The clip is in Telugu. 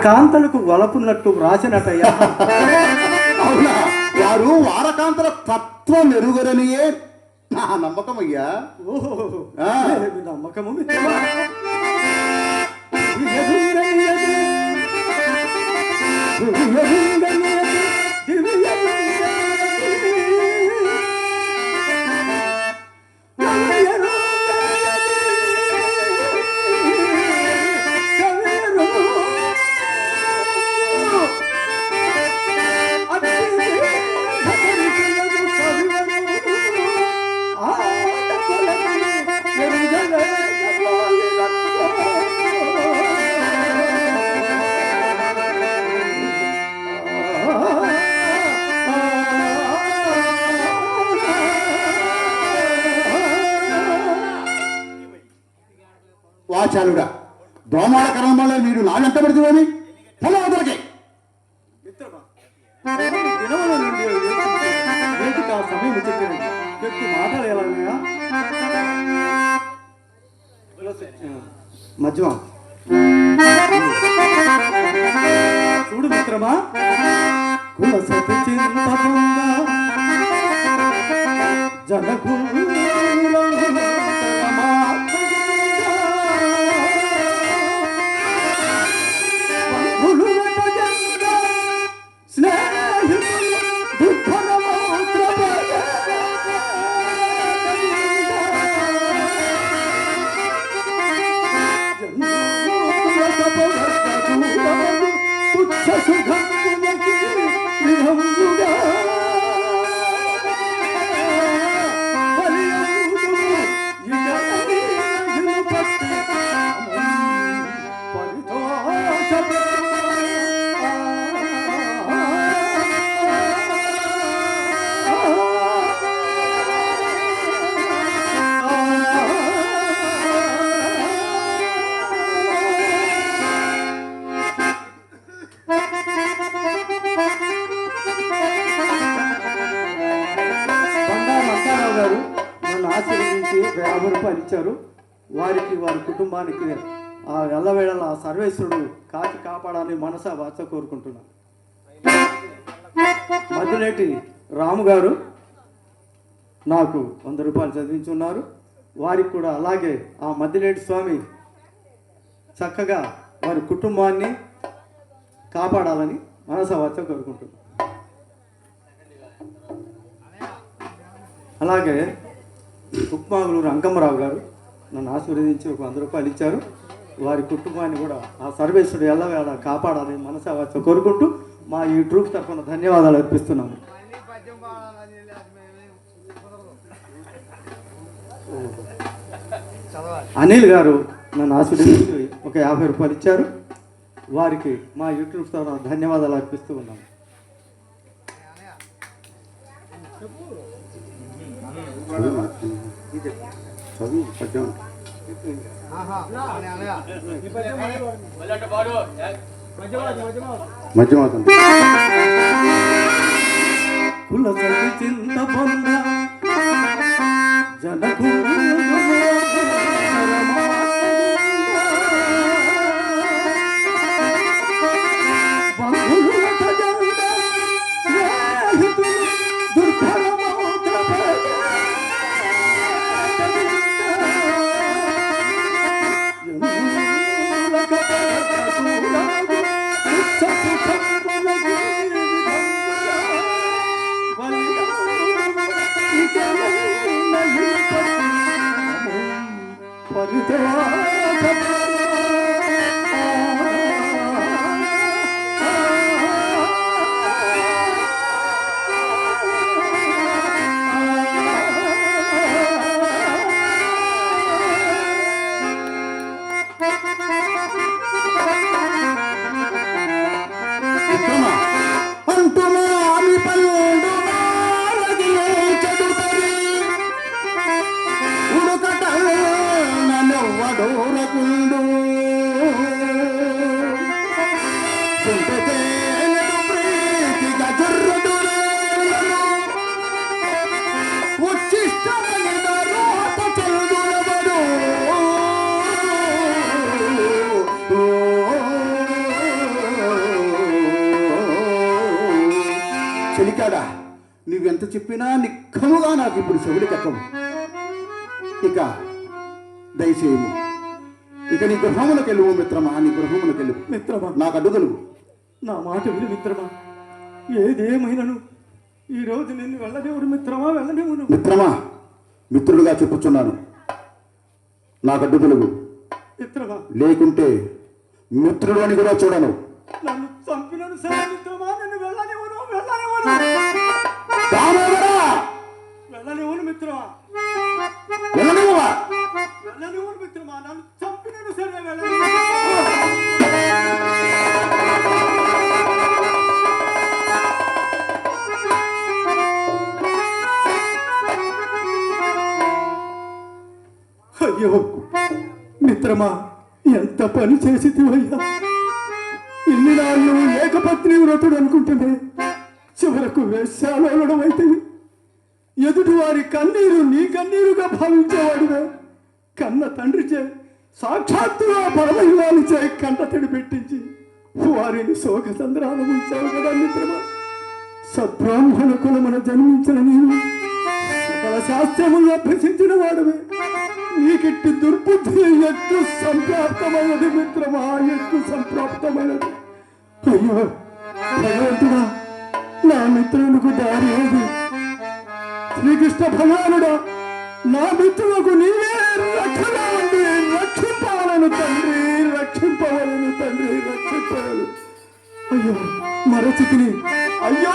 కాంతలకు వలపున్నట్టు వ్రాసినట్టయ్యా. అవునా? వారు వారకాంతల తత్వం ఎరుగరనియే నా నమ్మకం అయ్యా. నమ్మకము వాచాలుడా, దోమాల కర్మలో వీడు నా వెంట పెడుతుంది పొలవదలకి దినముల నుండి వేదిక సమయం చెప్పినది. వ్యక్తి మాట్లాడేయాలన్నయ్యా. మధ్యమా చూడు మిత్రమా, కుల సతి చింత జనకు ఇచ్చారు. వారికి వారి కుటుంబానికి ఆ ఎల్లవేళలా ఆ సర్వేశ్వరుడు కాచి కాపాడాలని మనసా వాచ కోరుకుంటున్నాను. మధ్యనేటి రాము గారు నాకు 100 రూపాయలు చదివించున్నారు. వారికి కూడా అలాగే ఆ మధ్యనేటి స్వామి చక్కగా వారి కుటుంబాన్ని కాపాడాలని మనసా వాచ కోరుకుంటున్నాను. అలాగే ఉప్మాగులూరు అంకమ్మరావు గారు నన్ను ఆశీర్వదించి ఒక 100 రూపాయలు ఇచ్చారు. వారి కుటుంబాన్ని కూడా ఆ సర్వేశ్వరుడు ఎల్లవేళ కాపాడాలని మనసా వాచ కోరుకుంటూ మా ఈ ట్రూప్ తరఫున ధన్యవాదాలు అర్పిస్తున్నాను. అనిల్ గారు నన్ను ఆశీర్వదించి ఒక 50 రూపాయలు ఇచ్చారు. వారికి మా యూట్యూబ్ తరఫున ధన్యవాదాలు అర్పిస్తూ ఉన్నాను. కుల సతి చింత పొంద జనకు చెలికాడా, నువ్వెంత చెప్పినా నిక్కముగా నాకు ఇప్పుడు చెవులకెక్కవు. ఇక దయచేయము, ఇక నీ గృహములకు వెళ్ళువు మిత్రమా, నీ గృహములకు వెళ్ళి మిత్రమా, నాకు అడ్డుదలు. నా మాట విని మిత్రమా, ఏదేమైనను ఈరోజు నిన్ను వెళ్ళనివ్వరు మిత్రమా, వెళ్ళనివ్వను. మిత్రమా, మిత్రుడుగా చెప్పుచున్నాను, నాకు అడ్డుదలుగు. మిత్రమా, లేకుంటే మిత్రుడు అని కూడా చూడను. నన్ను చంపినను సరే మిత్రమా, నిన్ను వెళ్ళనివ్వను, వెళ్ళనివ్వను, దామోదరా! వెళ్ళనివ్వను మిత్రమా, వెళ్ళనివ్వవా? వెళ్ళనివ్వను మిత్రమా, నన్ను చంపినను సరే వెళ్ళనివ్వను. అయ్యో మిత్రమా, ఎంత పని చేసితివయ్యా. ఇన్ని నాళ్ళు ఏకపత్ని వ్రతుడు అనుకుంటునే చివరకు వేశ్యాలోడడం అయితే ఎదుటి వారి కన్నీరు నీ కన్నీరుగా భావించేవాడివే. కన్న తండ్రిచే సాక్షాత్తుగా పరమహిళానిచే కంటతడి పెట్టించి వారిని శోకచంద్రాన ఉంచావు కదా మిత్రమా. సద్బ్రాహ్మణ కులమున జన్మించిన నీవు సకల శాస్త్రములు అభ్యసించిన వాడవే. నీకిట్టి దుర్బుద్ధి ఎట్లు సంప్రాప్తమైనది మిత్రమా, ఎట్లు సంప్రాప్తమైనది. అయ్యో భగవంతుడా, నా మిత్రులకు దారి ఏది? శ్రీకృష్ణ భగవానుడా, నా మిత్రులకు నీవే రక్షగా ఉండి రక్షింపవలను తండ్రి, రక్షింపవలను తండ్రి, రక్షింపవలను. అయ్యో మరచితిని, అయ్యో.